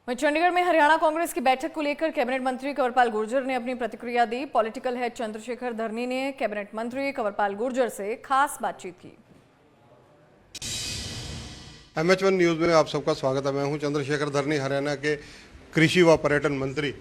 वहीं चंडीगढ़ में हरियाणा कांग्रेस की बैठक को लेकर कैबिनेट मंत्री कंवरपाल गुर्जर ने अपनी प्रतिक्रिया दी। पॉलिटिकल हेड चंद्रशेखर धरनी ने कैबिनेट मंत्री कंवरपाल गुर्जर से खास बातचीत की। MH1 न्यूज़ में आप सबका स्वागत है। मैं हूं चंद्रशेखर धरनी, हरियाणा के कृषि व पर्यटन मंत्री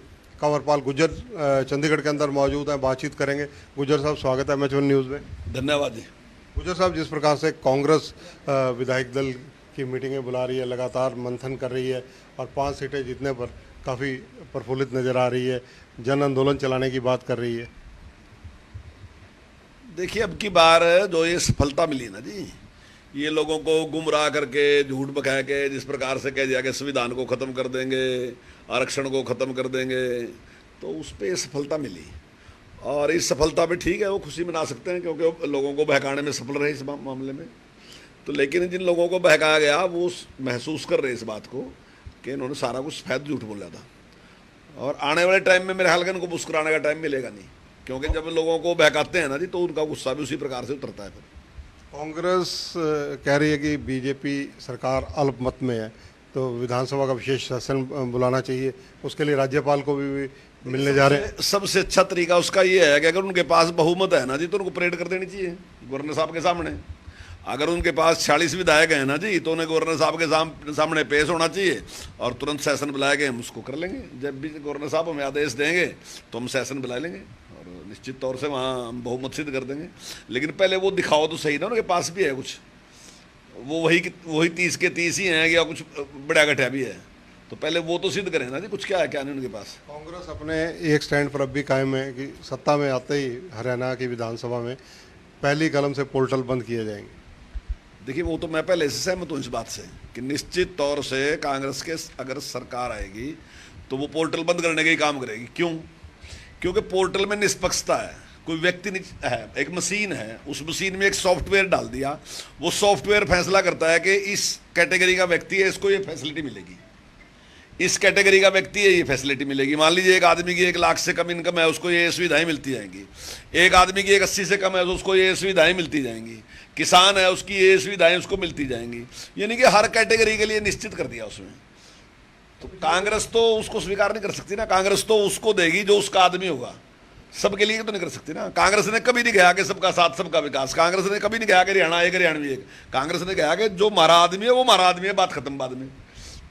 कंवरपाल गुर्जर चंडीगढ़ के अंदर मौजूद हैं, बातचीत करेंगे। गुर्जर साहब, स्वागत है MH1 न्यूज़ में। धन्यवाद जी। गुर्जर साहब, जिस प्रकार से कांग्रेस विधायक दल की मीटिंगें बुला रही है, लगातार मंथन कर रही है और 5 सीटें जीतने पर काफ़ी प्रफुल्लित नज़र आ रही है, जन आंदोलन चलाने की बात कर रही है। देखिए, अब की बार जो ये सफलता मिली ना जी, ये लोगों को गुमराह करके, झूठ बका के, जिस प्रकार से कह दिया कि संविधान को ख़त्म कर देंगे, आरक्षण को ख़त्म कर देंगे, तो उस पर ये सफलता मिली। और इस सफलता पे ठीक है, वो खुशी मना सकते हैं क्योंकि लोगों को बहकाने में सफल रहे इस मामले में। तो लेकिन जिन लोगों को बहकाया गया वो महसूस कर रहे इस बात को कि इन्होंने सारा कुछ सफेद झूठ बोला था। और आने वाले टाइम में मेरे ख्याल इनको मुस्कुराने का टाइम मिलेगा नहीं, क्योंकि जब लोगों को बहकाते हैं ना जी, तो उनका गुस्सा भी उसी प्रकार से उतरता है। फिर कांग्रेस कह रही है कि बीजेपी सरकार अल्पमत में है, तो विधानसभा का विशेष सेशन बुलाना चाहिए, उसके लिए राज्यपाल को भी मिलने जा रहे हैं। सबसे अच्छा तरीका उसका ये है कि अगर उनके पास बहुमत है ना जी, तो उनको परेड कर देनी चाहिए गवर्नर साहब के सामने। अगर उनके पास 46 विधायक हैं ना जी, तो उन्हें गवर्नर साहब के सामने पेश होना चाहिए और तुरंत सेशन बुलाया के हम उसको कर लेंगे। जब भी गवर्नर साहब हमें आदेश देंगे तो हम सेशन बुला लेंगे और निश्चित तौर से वहाँ हम बहुमत सिद्ध कर देंगे। लेकिन पहले वो दिखाओ तो सही ना, उनके पास भी है कुछ, वो वही 30 के 30 ही हैं या कुछ बड़ा घटिया भी है, तो पहले वो तो सिद्ध करें ना जी, कुछ क्या है क्या नहीं उनके पास। कांग्रेस अपने एक स्टैंड पर अब भी कायम है कि सत्ता में आते ही हरियाणा की विधानसभा में पहली कलम से पोर्टल बंद किए जाएंगे। देखिए, वो तो मैं पहले से सहमत हूँ इस बात से कि निश्चित तौर से कांग्रेस के अगर सरकार आएगी तो वो पोर्टल बंद करने का ही काम करेगी। क्यों? क्योंकि पोर्टल में निष्पक्षता है, कोई व्यक्ति नहीं है, एक मशीन है, उस मशीन में एक सॉफ्टवेयर डाल दिया, वो सॉफ्टवेयर फैसला करता है कि इस कैटेगरी का व्यक्ति है, इसको ये फैसिलिटी मिलेगी, इस कैटेगरी का व्यक्ति है, ये फैसिलिटी मिलेगी। मान लीजिए एक आदमी की 1 लाख से कम इनकम है, उसको ये सुविधाएं मिलती जाएंगी। एक आदमी की 80 से कम है तो उसको ये सुविधाएं मिलती जाएंगी। किसान है, उसकी ये सुविधाएं उसको मिलती जाएंगी। यानी कि हर कैटेगरी के लिए निश्चित कर दिया उसमें। तो कांग्रेस तो उसको स्वीकार नहीं कर सकती ना, कांग्रेस तो उसको देगी जो उसका आदमी होगा, सबके लिए तो नहीं कर सकती ना। कांग्रेस ने कभी नहीं कहा कि सबका साथ सबका विकास, कांग्रेस ने कभी नहीं कहा कि हरियाणा एक हरियाणवी एक। कांग्रेस ने कहा कि जो हमारा आदमी है वो हमारा आदमी है, बात खत्म। बाद में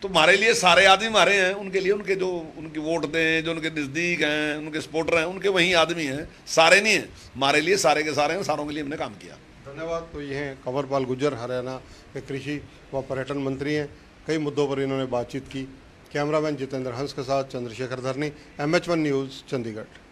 तो हमारे लिए सारे आदमी हमारे हैं, उनके लिए उनके जो उनकी वोट दें, जो उनके नज़दीक हैं, उनके सपोर्टर हैं, उनके वही आदमी हैं, सारे नहीं हैं। हमारे लिए सारे के सारे हैं, सारों के लिए हमने काम किया। धन्यवाद। तो ये हैं कंवरपाल गुर्जर, हरियाणा के कृषि व पर्यटन मंत्री हैं। कई मुद्दों पर इन्होंने बातचीत की। कैमरामैन जितेंद्र हंस के साथ चंद्रशेखर धरनी, MH1 न्यूज़, चंडीगढ़।